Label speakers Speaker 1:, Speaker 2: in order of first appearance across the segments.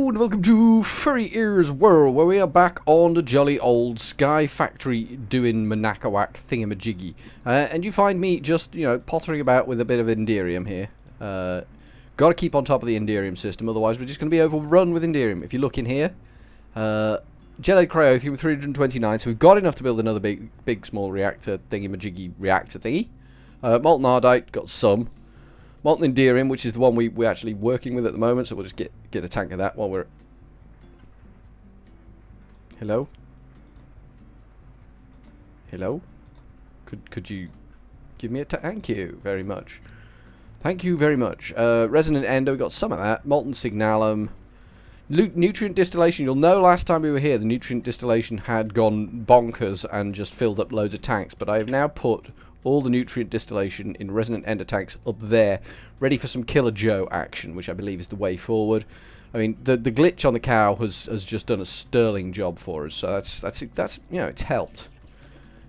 Speaker 1: Hello and welcome to Furry Ears World, where we are back on the jolly old Sky Factory doing Manakawak thingamajiggy. And you find me just, pottering about with a bit of Enderium here. Got to keep on top of the Enderium system, otherwise we're just going to be overrun with Enderium. If you look in here, Gelate Cryothium 329, so we've got enough to build another big small reactor thingamajiggy reactor thingy. Molten Ardite, got some. Molten Enderium, which is the one we're actually working with at the moment, so we'll just get a tank of that while we're... Hello? Hello? Could you give me a thank you very much. Thank you very much. Resonant Endo, we got some of that. Molten Signalum. Nutrient distillation. You'll know last time we were here, the nutrient distillation had gone bonkers and just filled up loads of tanks, but I have now put all the nutrient distillation in resonant ender tanks up there, ready for some Killer Joe action, which I believe is the way forward. I mean, the glitch on the cow has just done a sterling job for us, so that's it's helped.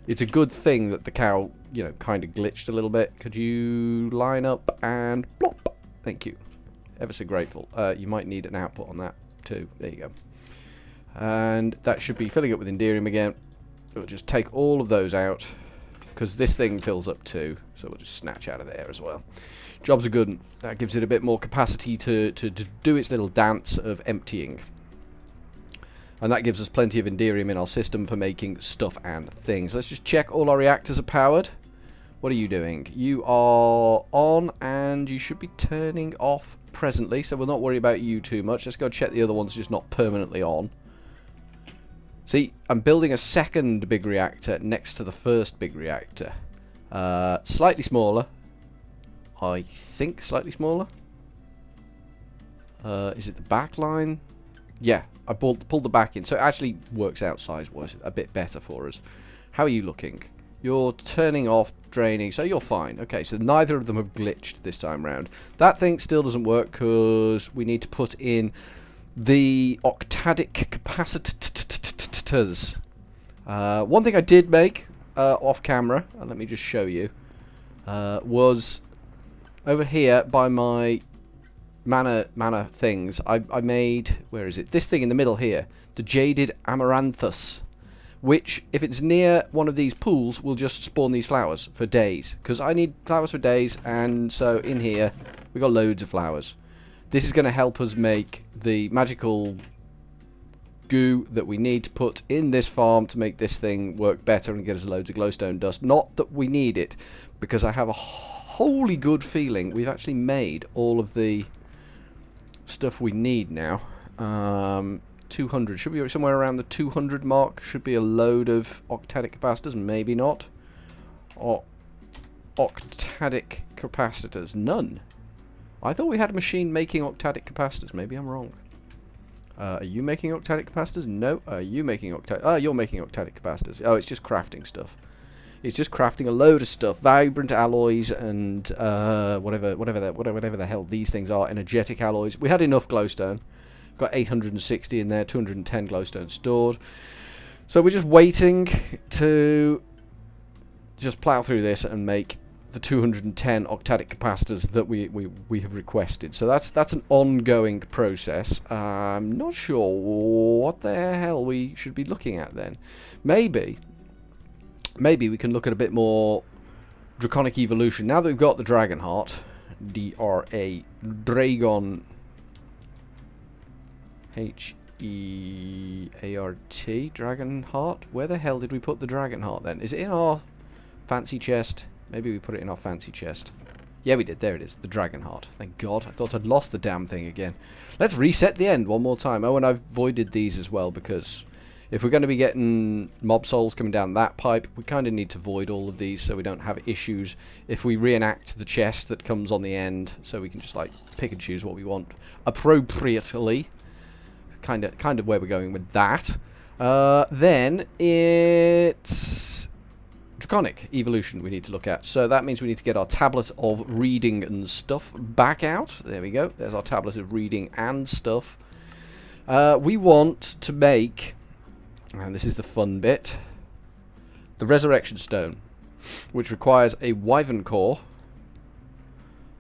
Speaker 1: It's a good thing that the cow, kind of glitched a little bit. Could you line up and plop? Thank you. Ever so grateful. You might need an output on that too. There you go. And that should be filling up with Enderium again. We'll just take all of those out, because this thing fills up too, so we'll just snatch out of there as well. Jobs are good, and that gives it a bit more capacity to do its little dance of emptying. And that gives us plenty of Enderium in our system for making stuff and things. Let's just check all our reactors are powered. What are you doing? You are on, and you should be turning off presently, so we'll not worry about you too much. Let's go check the other ones just not permanently on. See, I'm building a second big reactor next to the first big reactor. Slightly smaller. I think slightly smaller. Is it the back line? Yeah, I pulled the back in, so it actually works out size-wise a bit better for us. How are you looking? You're turning off, draining, so you're fine. Okay, so neither of them have glitched this time round. That thing still doesn't work because we need to put in the octadic capacitors. One thing I did make off camera, and let me just show you, was over here by my mana things. I made, where is it? This thing in the middle here, the jaded amaranthus, which if it's near one of these pools will just spawn these flowers for days, because I need flowers for days, and so in here we got loads of flowers. This is going to help us make the magical goo that we need to put in this farm to make this thing work better and get us loads of glowstone dust. Not that we need it, because I have a wholly good feeling we've actually made all of the stuff we need now. 200. Should be somewhere around the 200 mark. Should be a load of octadic capacitors. Maybe not. Or octadic capacitors. None. I thought we had a machine making octadic capacitors. Maybe I'm wrong. Are you making octadic capacitors? No. Are you making octadic? Ah, you're making octadic capacitors. Oh, it's just crafting stuff. It's just crafting a load of stuff. Vibrant alloys and whatever the hell these things are. Energetic alloys. We had enough glowstone. Got 860 in there. 210 glowstone stored. So we're just waiting to just plow through this and make the 210 octadic capacitors that we have requested. So that's an ongoing process. I'm not sure what the hell we should be looking at then. Maybe we can look at a bit more draconic evolution. Now that we've got the Dragon Heart, D-R-A, Dragon, H-E-A-R-T, Dragon Heart. Where the hell did we put the Dragon Heart then? Is it in our fancy chest? Maybe we put it in our fancy chest. Yeah, we did. There it is. The Dragon Heart. Thank God. I thought I'd lost the damn thing again. Let's reset the end one more time. Oh, and I've voided these as well, because if we're going to be getting mob souls coming down that pipe, we kind of need to void all of these so we don't have issues if we reenact the chest that comes on the end, so we can just like pick and choose what we want appropriately. Kind of where we're going with that. Then it's draconic evolution we need to look at. So that means we need to get our tablet of reading and stuff back out. There we go. There's our tablet of reading and stuff. We want to make, and this is the fun bit, the resurrection stone, which requires a wyvern core.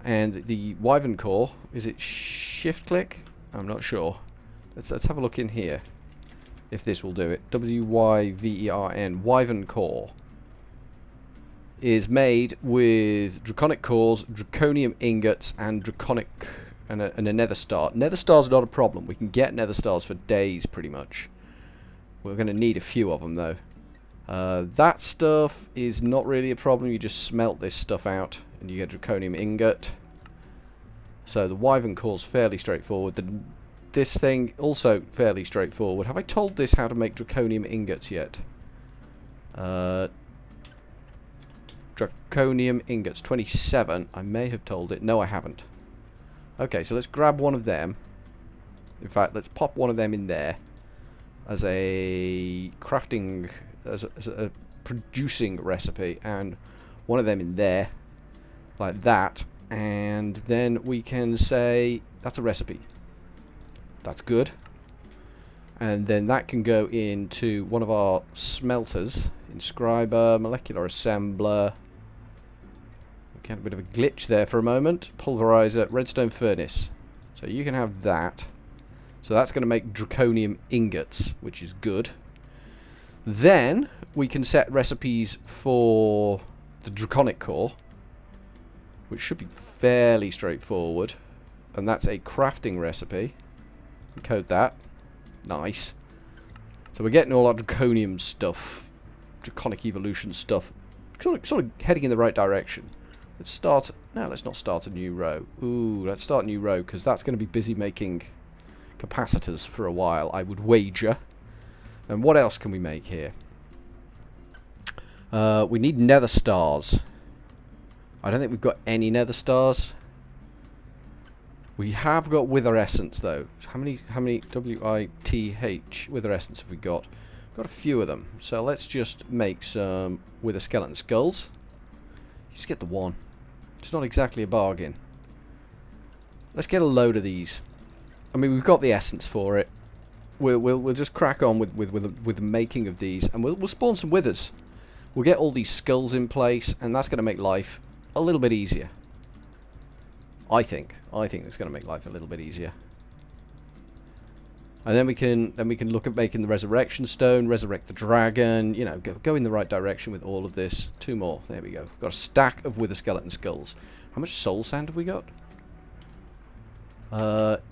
Speaker 1: And the wyvern core, is it shift click? I'm not sure. Let's have a look in here. If this will do it. W-Y-V-E-R-N. Wyvern core. Is made with draconic cores, draconium ingots, and draconic... And a nether star. Nether stars are not a problem. We can get nether stars for days, pretty much. We're going to need a few of them, though. That stuff is not really a problem. You just smelt this stuff out, and you get draconium ingot. So the wyvern core's fairly straightforward. This thing, also fairly straightforward. Have I told this how to make draconium ingots yet? Draconium ingots, 27. I may have told it. No, I haven't. Okay, so let's grab one of them. In fact, let's pop one of them in there as a crafting, as a producing recipe, and one of them in there, like that, and then we can say that's a recipe. That's good. And then that can go into one of our smelters, inscriber, molecular assembler. We had a bit of a glitch there for a moment. Pulverizer, redstone furnace. So you can have that. So that's going to make draconium ingots, which is good. Then we can set recipes for the draconic core, which should be fairly straightforward. And that's a crafting recipe. Code that. Nice. So we're getting all our draconium stuff, draconic evolution stuff, sort of heading in the right direction. Let's start... No, let's not start a new row. Ooh, let's start a new row, because that's going to be busy making capacitors for a while, I would wager. And what else can we make here? We need nether stars. I don't think we've got any nether stars. We have got wither essence, though. How many W-I-T-H wither essence have we got? We've got a few of them. So let's just make some wither skeleton skulls. Just get the one. It's not exactly a bargain. Let's get a load of these. I mean, we've got the essence for it. We'll just crack on with the making of these, and we'll spawn some withers. We'll get all these skulls in place, and that's going to make life a little bit easier. I think it's going to make life a little bit easier. And then we can look at making the resurrection stone, resurrect the dragon. You know, go in the right direction with all of this. 2 more. There we go. We've got a stack of wither skeleton skulls. How much soul sand have we got?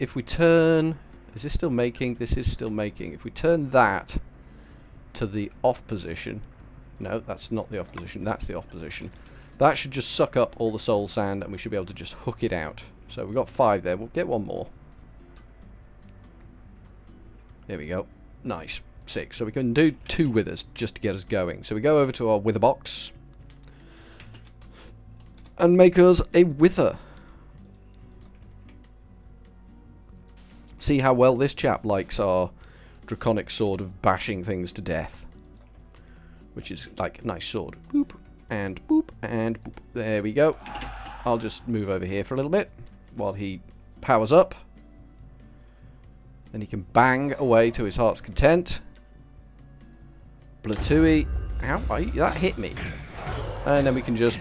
Speaker 1: If we turn, is this still making? This is still making. If we turn that to the off position, no, that's not the off position. That's the off position. That should just suck up all the soul sand, and we should be able to just hook it out. So we've got 5 there. We'll get 1 more. There we go. Nice. 6. So we can do 2 withers just to get us going. So we go over to our wither box and make us a wither. See how well this chap likes our draconic sword of bashing things to death. Which is like a nice sword. Boop. And boop. And boop. There we go. I'll just move over here for a little bit while he powers up. Then he can bang away to his heart's content. Blatooey. Ow, that hit me. And then we can just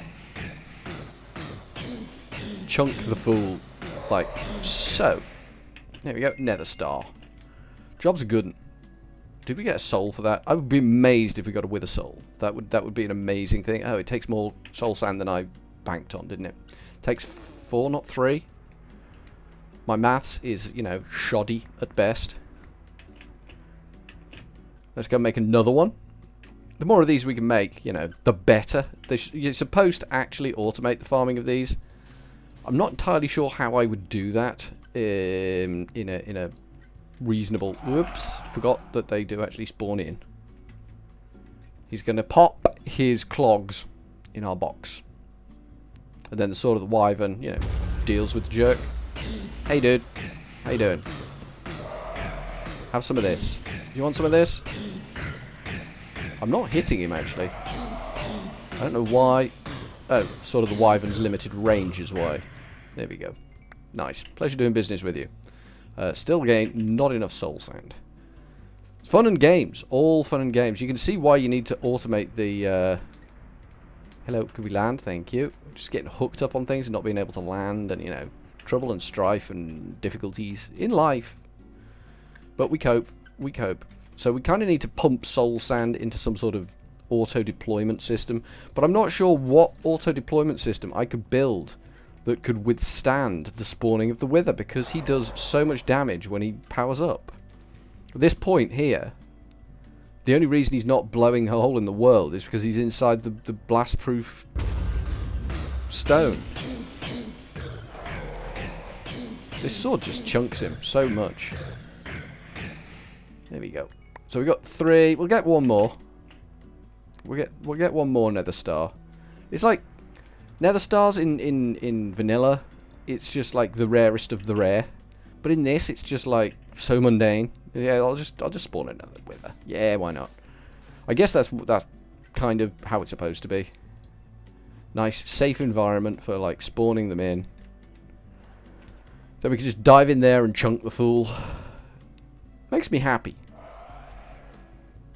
Speaker 1: chunk the fool like so. There we go. Nether star. Job's a good one. Did we get a soul for that? I would be amazed if we got a wither soul. That would be an amazing thing. Oh, it takes more soul sand than I banked on, didn't it? Takes 4, not 3. My maths is, you know, shoddy at best. Let's go make another one. The more of these we can make, you know, the better. You're supposed to actually automate the farming of these. I'm not entirely sure how I would do that in a reasonable... Whoops, forgot that they do actually spawn in. He's going to pop his clogs in our box. And then the sword of the wyvern, you know, deals with the jerk. Hey dude, how you doing? Have some of this. You want some of this? I'm not hitting him actually. I don't know why. Oh, sort of the wyvern's limited range is why. There we go. Nice. Pleasure doing business with you. Still again, not enough soul sand. Fun and games. All fun and games. You can see why you need to automate the... Hello, could we land? Thank you. Just getting hooked up on things and not being able to land and, you know, trouble and strife and difficulties in life. But we cope. We cope. So we kind of need to pump soul sand into some sort of auto-deployment system. But I'm not sure what auto-deployment system I could build that could withstand the spawning of the Wither, because he does so much damage when he powers up. At this point here, the only reason he's not blowing a hole in the world is because he's inside the blast-proof stone. This sword just chunks him so much. There we go. So we got 3. We'll get one more. We'll get one more nether star. It's like nether stars in vanilla. It's just like the rarest of the rare. But in this, it's just like so mundane. Yeah, I'll just spawn another Wither. Yeah, why not? I guess that's kind of how it's supposed to be. Nice, safe environment for like spawning them in. So we can just dive in there and chunk the fool. Makes me happy.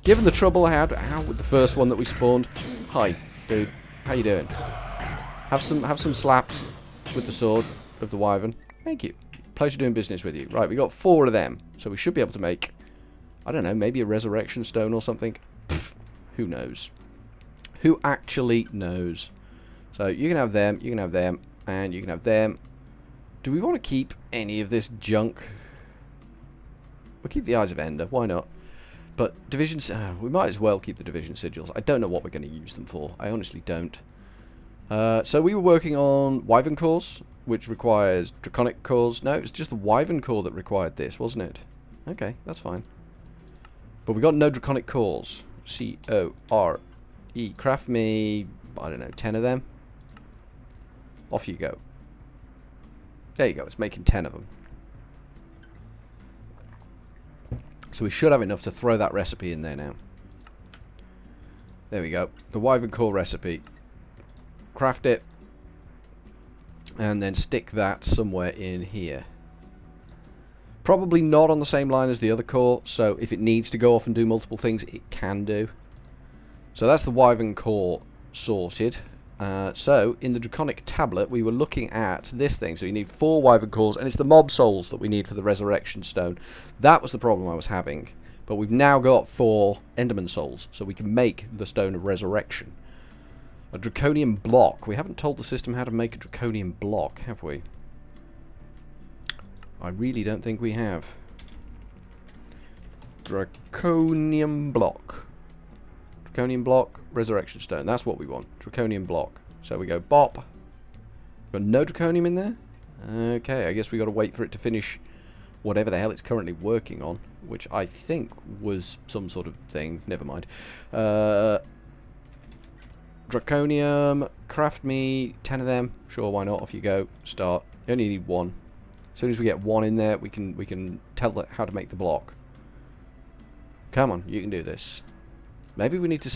Speaker 1: Given the trouble I had with the first one that we spawned. Hi, dude. How you doing? Have some slaps with the sword of the wyvern. Thank you. Pleasure doing business with you. Right, we got 4 of them, so we should be able to make, I don't know, maybe a resurrection stone or something. Pfft, who knows? Who actually knows? So you can have them, you can have them, and you can have them. Do we want to keep any of this junk? We'll keep the Eyes of Ender. Why not? But divisions, we might as well keep the division sigils. I don't know what we're going to use them for. I honestly don't. So we were working on wyvern cores, which requires draconic cores. No, it was just the wyvern core that required this, wasn't it? Okay, that's fine. But we got no draconic cores. C-O-R-E. Craft me, I don't know, 10 of them. Off you go. There you go, it's making 10 of them. So we should have enough to throw that recipe in there now. There we go. The wyvern core recipe. Craft it. And then stick that somewhere in here. Probably not on the same line as the other core, so if it needs to go off and do multiple things, it can do. So that's the wyvern core sorted. So in the draconic tablet, we were looking at this thing. So you need 4 wyvern cores, and it's the mob souls that we need for the resurrection stone. That was the problem I was having. But we've now got 4 enderman souls, so we can make the stone of resurrection. A draconian block. We haven't told the system how to make a draconian block, have we? I really don't think we have. Draconian block. Draconian block, resurrection stone. That's what we want. Draconian block. So we go bop. Got no draconium in there? Okay, I guess we got to wait for it to finish whatever the hell it's currently working on, which I think was some sort of thing. Never mind. Draconium, craft me 10 of them. Sure, why not? Off you go. Start. You only need 1. As soon as we get 1 in there, we can tell it how to make the block. Come on, you can do this. Maybe we need to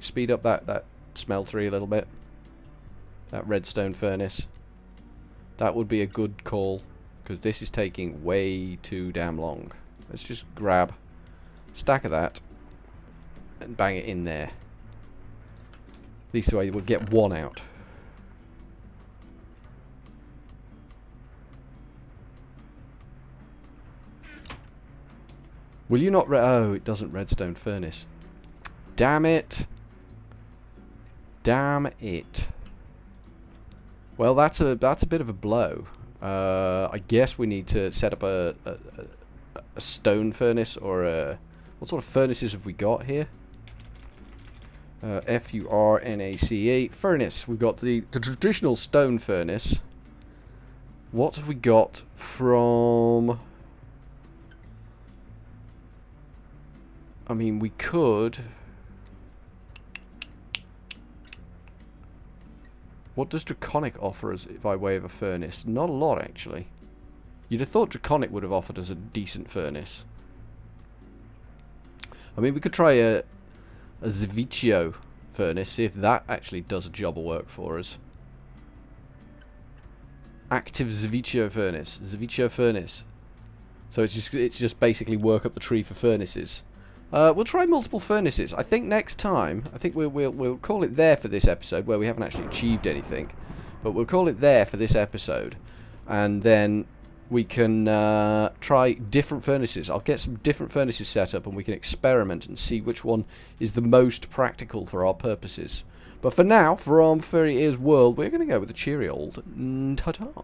Speaker 1: speed up that smeltery a little bit. That redstone furnace. That would be a good call, because this is taking way too damn long. Let's just grab a stack of that and bang it in there. At least the way we'll get 1 out. Will you not oh, it doesn't redstone furnace. Damn it. Damn it. Well, that's a bit of a blow. I guess we need to set up a stone furnace, or a... What sort of furnaces have we got here? F-U-R-N-A-C-E. Furnace. We've got the traditional stone furnace. What have we got from... I mean, we could... What does Draconic offer us by way of a furnace? Not a lot, actually. You'd have thought Draconic would have offered us a decent furnace. I mean, we could try a Zavicchio furnace, see if that actually does a job of work for us. Active Zavicchio furnace. Zavicchio furnace. So it's just basically work up the tree for furnaces. We'll try multiple furnaces. I think next time, I think we'll call it there for this episode, where we haven't actually achieved anything. But we'll call it there for this episode. And then we can try different furnaces. I'll get some different furnaces set up and we can experiment and see which one is the most practical for our purposes. But for now, from Furry Ears World, we're going to go with the cheery old ta-ta.